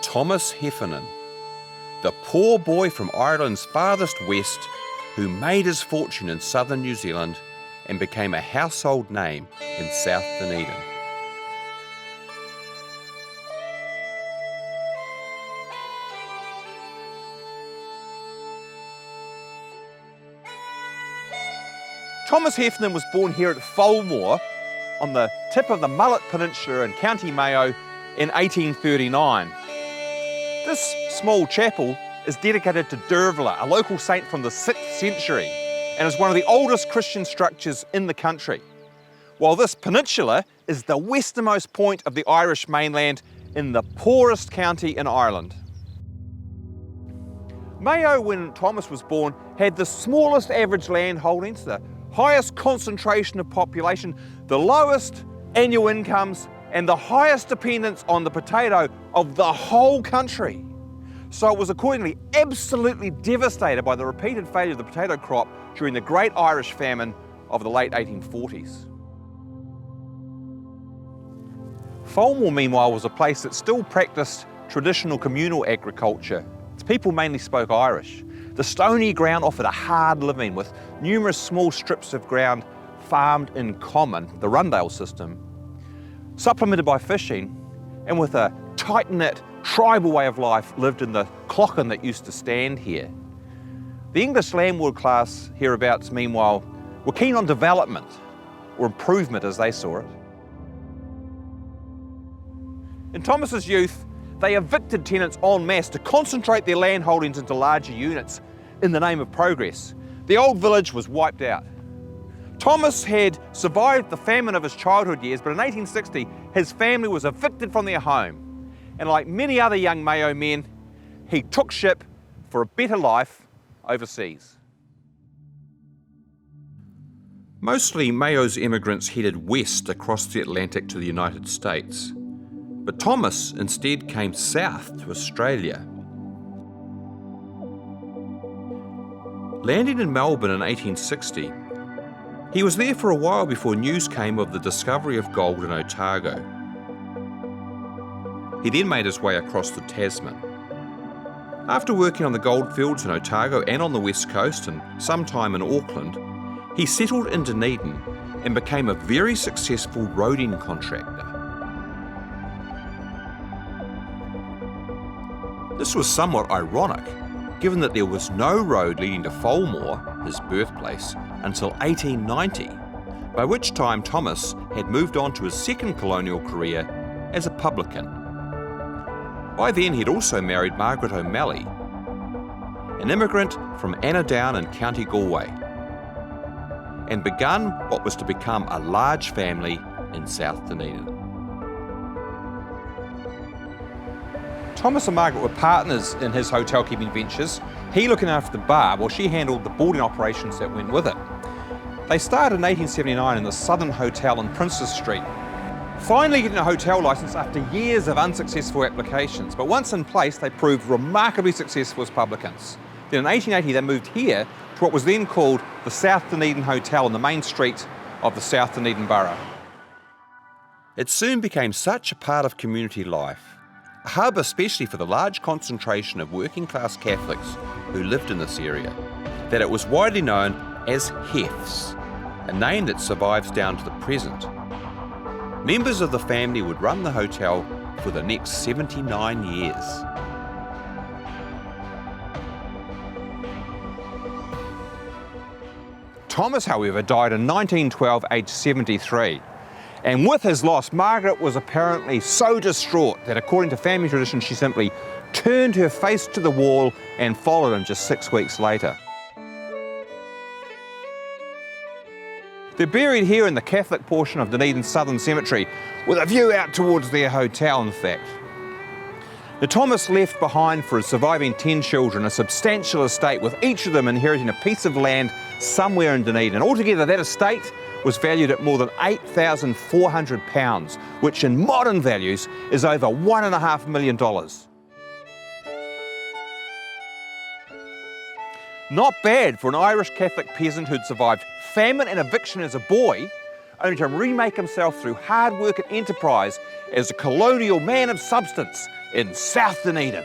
Thomas Heffernan, the poor boy from Ireland's farthest west who made his fortune in southern New Zealand and became a household name in South Dunedin. Thomas Heffernan was born here at Fulmore on the tip of the Mullet Peninsula in County Mayo in 1839. This small chapel is dedicated to Dervla, a local saint from the 6th century, and is one of the oldest Christian structures in the country. While this peninsula is the westernmost point of the Irish mainland in the poorest county in Ireland. Mayo, when Thomas was born, had the smallest average land holdings, the highest concentration of population, the lowest annual incomes, and the highest dependence on the potato of the whole country. So it was accordingly absolutely devastated by the repeated failure of the potato crop during the Great Irish Famine of the late 1840s. Fulmore, meanwhile, was a place that still practiced traditional communal agriculture. Its people mainly spoke Irish. The stony ground offered a hard living with numerous small strips of ground farmed in common, the Rundale system, supplemented by fishing, and with a tight-knit tribal way of life lived in the clachan that used to stand here. The English landlord class hereabouts, meanwhile, were keen on development, or improvement as they saw it. In Thomas's youth, they evicted tenants en masse to concentrate their land holdings into larger units in the name of progress. The old village was wiped out. Thomas had survived the famine of his childhood years, but in 1860 his family was evicted from their home. And like many other young Mayo men, he took ship for a better life overseas. Mostly Mayo's immigrants headed west across the Atlantic to the United States. But Thomas instead came south to Australia. Landing in Melbourne in 1860, he was there for a while before news came of the discovery of gold in Otago. He then made his way across to Tasman. After working on the goldfields in Otago and on the west coast and some time in Auckland, he settled in Dunedin and became a very successful roading contractor. This was somewhat ironic, given that there was no road leading to Fulmore, his birthplace, until 1890, by which time Thomas had moved on to his second colonial career as a publican. By then he'd also married Margaret O'Malley, an immigrant from Annadown in County Galway, and begun what was to become a large family in South Dunedin. Thomas and Margaret were partners in his hotel keeping ventures, he looking after the bar while she handled the boarding operations that went with it. They started in 1879 in the Southern Hotel on Princes Street, finally getting a hotel licence after years of unsuccessful applications, but once in place they proved remarkably successful as publicans. Then in 1880 they moved here to what was then called the South Dunedin Hotel on the main street of the South Dunedin borough. It soon became such a part of community life, a hub especially for the large concentration of working class Catholics who lived in this area, that it was widely known as Heffs, a name that survives down to the present. Members of the family would run the hotel for the next 79 years. Thomas, however, died in 1912, aged 73. And with his loss, Margaret was apparently so distraught that, according to family tradition, she simply turned her face to the wall and followed him just 6 weeks later. They're buried here in the Catholic portion of Dunedin's Southern Cemetery, with a view out towards their hotel, in fact. Now, Thomas left behind for his surviving 10 children a substantial estate, with each of them inheriting a piece of land somewhere in Dunedin. Altogether, that estate was valued at more than £8,400, which in modern values is over $1.5 million. Not bad for an Irish Catholic peasant who'd survived famine and eviction as a boy, only to remake himself through hard work and enterprise as a colonial man of substance in South Dunedin.